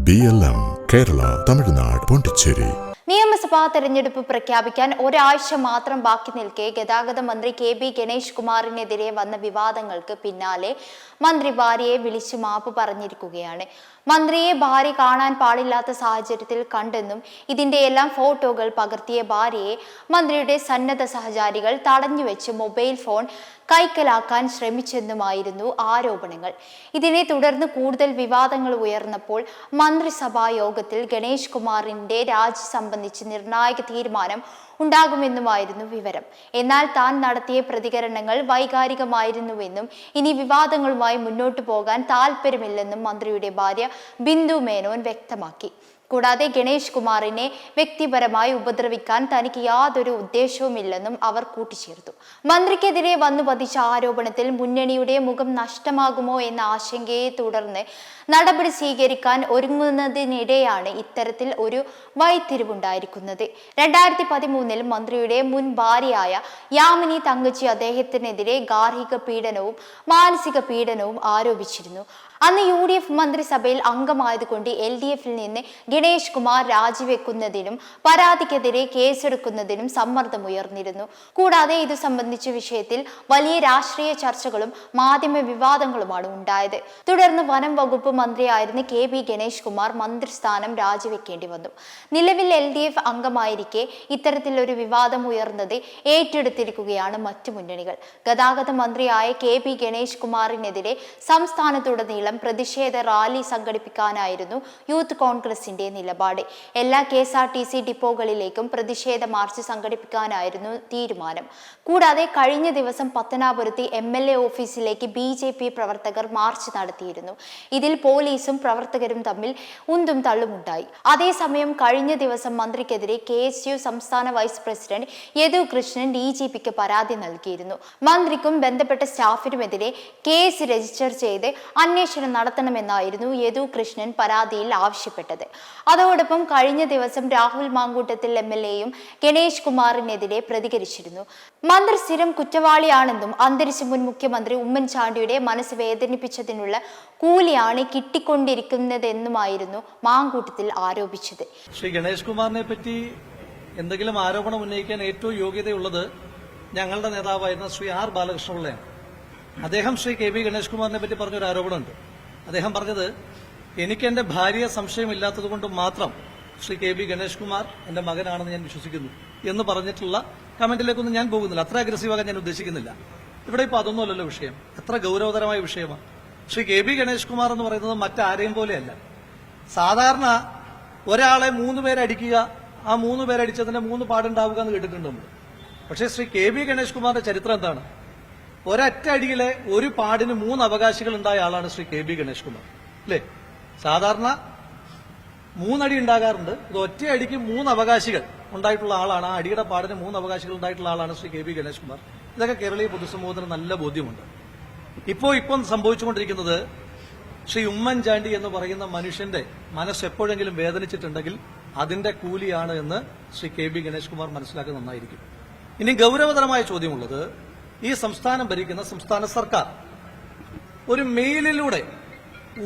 BLM Kerala, Tamil Nadu, Pondicherry. നിയമസഭാ തെരഞ്ഞെടുപ്പ് പ്രഖ്യാപിക്കാൻ ഒരാഴ്ച മാത്രം ബാക്കി നിൽക്കെ ഗതാഗത മന്ത്രി KB ഗണേഷ് കുമാറിനെതിരെ വന്ന വിവാദങ്ങൾക്ക് പിന്നാലെ മന്ത്രി ഭാര്യയെ വിളിച്ചു മാപ്പ് പറഞ്ഞിരിക്കുകയാണ്. മന്ത്രിയെ ഭാര്യ കാണാൻ പാടില്ലാത്ത സാഹചര്യത്തിൽ കണ്ടെന്നും ഇതിന്റെയെല്ലാം ഫോട്ടോകൾ പകർത്തിയ ഭാര്യയെ മന്ത്രിയുടെ സന്നദ്ധ സഹചാരികൾ തടഞ്ഞുവെച്ച് മൊബൈൽ ഫോൺ കൈക്കലാക്കാൻ ശ്രമിച്ചെന്നുമായിരുന്നു ആരോപണങ്ങൾ. ഇതിനെ തുടർന്ന് കൂടുതൽ വിവാദങ്ങൾ ഉയർന്നപ്പോൾ മന്ത്രിസഭാ യോഗത്തിൽ ഗണേഷ് കുമാറിന്റെ രാജി സംബന്ധിച്ച് നിർണായക തീരുമാനം ഉണ്ടാകുമെന്നുമായിരുന്നു വിവരം. എന്നാൽ താൻ നടത്തിയ പ്രതികരണങ്ങൾ വൈകാരികമായിരുന്നുവെന്നും ഇനി വിവാദങ്ങളുമായി മുന്നോട്ടു പോകാൻ താല്പര്യമില്ലെന്നും മന്ത്രിയുടെ ഭാര്യ ബിന്ദു മേനോൻ വ്യക്തമാക്കി. കൂടാതെ ഗണേഷ് കുമാറിനെ വ്യക്തിപരമായി ഉപദ്രവിക്കാൻ തനിക്ക് യാതൊരു ഉദ്ദേശവുമില്ലെന്നും അവർ കൂട്ടിച്ചേർത്തു. മന്ത്രിക്കെതിരെ വന്നു പതിച്ച ആരോപണത്തിൽ മുന്നണിയുടെ മുഖം നഷ്ടമാകുമോ എന്ന ആശങ്കയെ തുടർന്ന് നടപടി സ്വീകരിക്കാൻ ഒരുങ്ങുന്നതിനിടെയാണ് ഇത്തരത്തിൽ ഒരു വഴിത്തിരിവുണ്ടായിരിക്കുന്നത്. 2013 മന്ത്രിയുടെ മുൻ ഭാര്യയായ യാമിനി തങ്കച്ചി അദ്ദേഹത്തിനെതിരെ ഗാർഹിക പീഡനവും മാനസിക പീഡനവും ആരോപിച്ചിരുന്നു. അന്ന് UDF മന്ത്രിസഭയിൽ അംഗമായതുകൊണ്ട് LDFിൽ നിന്ന് ഗണേഷ് കുമാർ രാജിവെക്കുന്നതിനും പരാതിക്കെതിരെ കേസെടുക്കുന്നതിനും സമ്മർദ്ദമുയർന്നിരുന്നു. കൂടാതെ ഇതു സംബന്ധിച്ച വിഷയത്തിൽ വലിയ രാഷ്ട്രീയ ചർച്ചകളും മാധ്യമ വിവാദങ്ങളുമാണ് ഉണ്ടായത്. തുടർന്ന് വനം വകുപ്പ് മന്ത്രിയായിരുന്ന KB ഗണേഷ് കുമാർ മന്ത്രിസ്ഥാനം രാജിവെക്കേണ്ടി വന്നു. നിലവിൽ LDF അംഗമായിരിക്കെ ഇത്തരത്തിലൊരു വിവാദം ഉയർന്നത് ഏറ്റെടുത്തിരിക്കുകയാണ് മറ്റു മുന്നണികൾ. ഗതാഗത മന്ത്രിയായ KB ഗണേഷ് കുമാറിനെതിരെ സംസ്ഥാനത്തുടനീളം പ്രതിഷേധ റാലി സംഘടിപ്പിക്കാനായിരുന്നു യൂത്ത് കോൺഗ്രസിന്റെ നിലപാട്. എല്ലാ KSRTC ഡിപ്പോകളിലേക്കും പ്രതിഷേധ മാർച്ച് സംഘടിപ്പിക്കാനായിരുന്നു തീരുമാനം. കൂടാതെ കഴിഞ്ഞ ദിവസം പത്തനാപുരത്ത് MLA ഓഫീസിലേക്ക് BJP പ്രവർത്തകർ മാർച്ച് നടത്തിയിരുന്നു. ഇതിൽ പോലീസും പ്രവർത്തകരും തമ്മിൽ ഉന്തും തള്ളുമുണ്ടായി. അതേസമയം കഴിഞ്ഞ ദിവസം മന്ത്രിക്കെതിരെ KSU സംസ്ഥാന വൈസ് പ്രസിഡന്റ് യദു കൃഷ്ണൻ DGPക്ക് പരാതി നൽകിയിരുന്നു. മന്ത്രിക്കും ബന്ധപ്പെട്ട സ്റ്റാഫിനുമെതിരെ കേസ് രജിസ്റ്റർ ചെയ്ത് അന്വേഷണം നടത്തണമെന്നായിരുന്നു യദു കൃഷ്ണൻ പരാതിയിൽ ആവശ്യപ്പെട്ടത്. അതോടൊപ്പം കഴിഞ്ഞ ദിവസം രാഹുൽ മാങ്കൂട്ടത്തിൽ MLAയും ഗണേഷ് കുമാറിനെതിരെ പ്രതികരിച്ചിരുന്നു. മന്ത്രി സ്ഥിരം കുറ്റവാളിയാണെന്നും അന്തരിച്ച മുൻ മുഖ്യമന്ത്രി ഉമ്മൻചാണ്ടിയുടെ മനസ്സ് വേദനിപ്പിച്ചതിനുള്ള കൂലിയാണ് കിട്ടിക്കൊണ്ടിരിക്കുന്നതെന്നുമായിരുന്നു മാങ്കൂട്ടത്തിൽ ആരോപിച്ചത്. ശ്രീ ഗണേഷ് കുമാറിനെ പറ്റി എന്തെങ്കിലും ആരോപണം ഉന്നയിക്കാൻ ഏറ്റവും യോഗ്യതയുള്ളത് ഞങ്ങളുടെ നേതാവായിരുന്ന ശ്രീ R ബാലകൃഷ്ണപിള്ളയാണ്. അദ്ദേഹം ശ്രീ KB ഗണേഷ് കുമാറിനെ പറ്റി പറഞ്ഞൊരു ആരോപണമുണ്ട്. അദ്ദേഹം പറഞ്ഞത്, എനിക്ക് എന്റെ ഭാര്യയെ സംശയമില്ലാത്തത് കൊണ്ട് മാത്രം ശ്രീ KB ഗണേഷ് കുമാർ എന്റെ മകനാണെന്ന് ഞാൻ വിശ്വസിക്കുന്നു എന്ന് പറഞ്ഞിട്ടുള്ള കമന്റിലേക്കൊന്നും ഞാൻ പോകുന്നില്ല. അത്ര അഗ്രസീവാകാൻ ഞാൻ ഉദ്ദേശിക്കുന്നില്ല. ഇവിടെ ഇപ്പൊ അതൊന്നുമല്ലല്ലോ വിഷയം. എത്ര ഗൌരവതരമായ വിഷയമാണ്. ശ്രീ KB ഗണേഷ് കുമാർ എന്ന് പറയുന്നത് മറ്റാരെയും പോലെയല്ല. സാധാരണ ഒരാളെ 3 പേരടിക്കുക, ആ 3 പേരടിച്ചതിന്റെ 3 പാടുണ്ടാവുക എന്ന് കേട്ടിട്ടുണ്ട് നമ്മൾ. പക്ഷേ ശ്രീ KB ഗണേഷ് കുമാറിന്റെ ചരിത്രം എന്താണ്? ഒരൊറ്റ അടിയിലെ ഒരു പാടിന് 3 അവകാശികൾ ഉണ്ടായ ആളാണ് ശ്രീ KB ഗണേഷ് കുമാർ, അല്ലേ? സാധാരണ 3 അടി ഉണ്ടാകാറുണ്ട്. ഇത് ഒറ്റ അടിക്ക് 3 അവകാശികൾ ഉണ്ടായിട്ടുള്ള ആളാണ്. ആ അടിയുടെ പാടിന് 3 അവകാശികൾ ഉണ്ടായിട്ടുള്ള ആളാണ് ശ്രീ KB ഗണേഷ് കുമാർ. ഇതൊക്കെ കേരളീയ പൊതുസമൂഹത്തിന് നല്ല ബോധ്യമുണ്ട്. ഇപ്പം സംഭവിച്ചുകൊണ്ടിരിക്കുന്നത്, ശ്രീ ഉമ്മൻചാണ്ടി എന്ന് പറയുന്ന മനുഷ്യന്റെ മനസ്സ് എപ്പോഴെങ്കിലും വേദനിച്ചിട്ടുണ്ടെങ്കിൽ അതിന്റെ കൂലിയാണ് എന്ന് ശ്രീ KB ഗണേഷ് കുമാർ മനസ്സിലാക്കുന്നത് നന്നായിരിക്കും. ഇനി ഗൌരവതരമായ ചോദ്യമുള്ളത്, ഈ സംസ്ഥാനം ഭരിക്കുന്ന സംസ്ഥാന സർക്കാർ ഒരു മെയിലിലൂടെ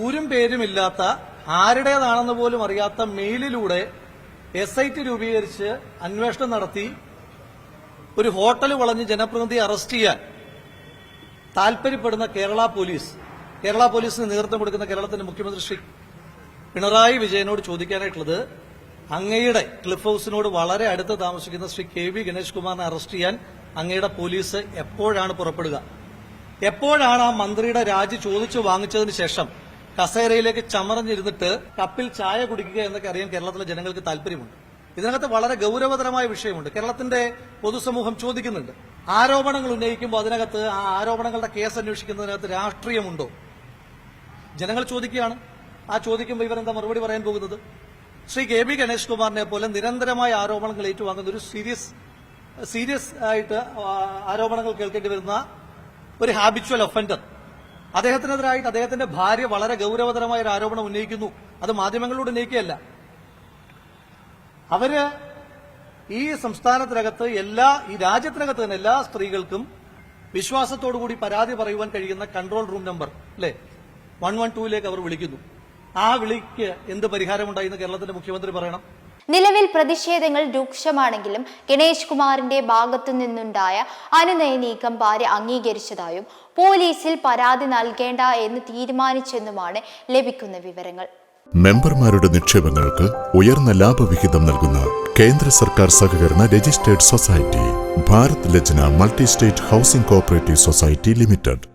ഊരും പേരുമില്ലാത്ത, ആരുടേതാണെന്ന് പോലും അറിയാത്ത മെയിലിലൂടെ SIT രൂപീകരിച്ച് അന്വേഷണം നടത്തി ഒരു ഹോട്ടൽ വളഞ്ഞ് ജനപ്രതിനിധിയെ അറസ്റ്റ് ചെയ്യാൻ താൽപര്യപ്പെടുന്ന കേരള പോലീസിന് നേതൃത്വം കൊടുക്കുന്ന കേരളത്തിന്റെ മുഖ്യമന്ത്രി ശ്രീ പിണറായി വിജയനോട് ചോദിക്കാനായിട്ടുള്ളത്, അങ്ങയുടെ ക്ലിഫ് ഹൌസിനോട് വളരെ അടുത്ത് താമസിക്കുന്ന ശ്രീ KB ഗണേഷ് കുമാറിനെ അറസ്റ്റ് ചെയ്യാൻ അങ്ങയുടെ പോലീസ് എപ്പോഴാണ് പുറപ്പെടുക? എപ്പോഴാണ് ആ മന്ത്രിയുടെ രാജി ചോദിച്ചു വാങ്ങിച്ചതിന് ശേഷം കസേരയിലേക്ക് ചമറഞ്ഞിരുന്നിട്ട് കപ്പിൽ ചായ കുടിക്കുക എന്നൊക്കെ അറിയാൻ കേരളത്തിലെ ജനങ്ങൾക്ക് താല്പര്യമുണ്ട്. ഇതിനകത്ത് വളരെ ഗൌരവതരമായ വിഷയമുണ്ട്. കേരളത്തിന്റെ പൊതുസമൂഹം ചോദിക്കുന്നുണ്ട്, ആരോപണങ്ങൾ ഉന്നയിക്കുമ്പോൾ അതിനകത്ത് ആ ആരോപണങ്ങളുടെ കേസ് അന്വേഷിക്കുന്നതിനകത്ത് രാഷ്ട്രീയമുണ്ടോ? ജനങ്ങൾ ചോദിക്കുകയാണ്. ആ ചോദിക്കുമ്പോൾ ഇവരെന്താ മറുപടി പറയാൻ പോകുന്നത്? ശ്രീ KB ഗണേഷ് കുമാറിനെ പോലെ നിരന്തരമായ ആരോപണങ്ങൾ ഏറ്റുവാങ്ങുന്ന ഒരു സീരിയസ് ആയിട്ട് ആരോപണങ്ങൾ കേൾക്കേണ്ടി വരുന്ന ഒരു ഹാബിച്വൽ ഒഫൻഡർ, അദ്ദേഹത്തിനെതിരായിട്ട് അദ്ദേഹത്തിന്റെ ഭാര്യ വളരെ ഗൌരവതരമായ ഒരു ആരോപണം ഉന്നയിക്കുന്നു. അത് മാധ്യമങ്ങളോട് ഉന്നയിക്കുകയല്ല. അവര് ഈ സംസ്ഥാനത്തിനകത്ത് ഈ രാജ്യത്തിനകത്ത് തന്നെ എല്ലാ സ്ത്രീകൾക്കും വിശ്വാസത്തോടുകൂടി പരാതി പറയുവാൻ കഴിയുന്ന കൺട്രോൾ റൂം നമ്പർ, അല്ലെ, 112ലേക്ക് അവർ വിളിക്കുന്നു. ആ വിളിക്ക് എന്ത് പരിഹാരമുണ്ടായി എന്ന് കേരളത്തിന്റെ മുഖ്യമന്ത്രി പറയണം. നിലവിൽ പ്രതിഷേധങ്ങൾ രൂക്ഷമാണെങ്കിലും ഗണേഷ് കുമാറിന്റെ ഭാഗത്തു നിന്നുണ്ടായ അനുനയ നീക്കം ഭാര്യ അംഗീകരിച്ചതായും പോലീസിൽ പരാതി നൽകേണ്ട എന്ന് തീരുമാനിച്ചെന്നുമാണ് ലഭിക്കുന്ന വിവരങ്ങൾ. മെമ്പർമാരുടെ നിക്ഷേപങ്ങൾക്ക് ഉയർന്ന ലാഭവിഹിതം നൽകുന്ന കേന്ദ്ര സർക്കാർ സഹകരണ registered society Bharat Lajna multi state housing cooperative society limited.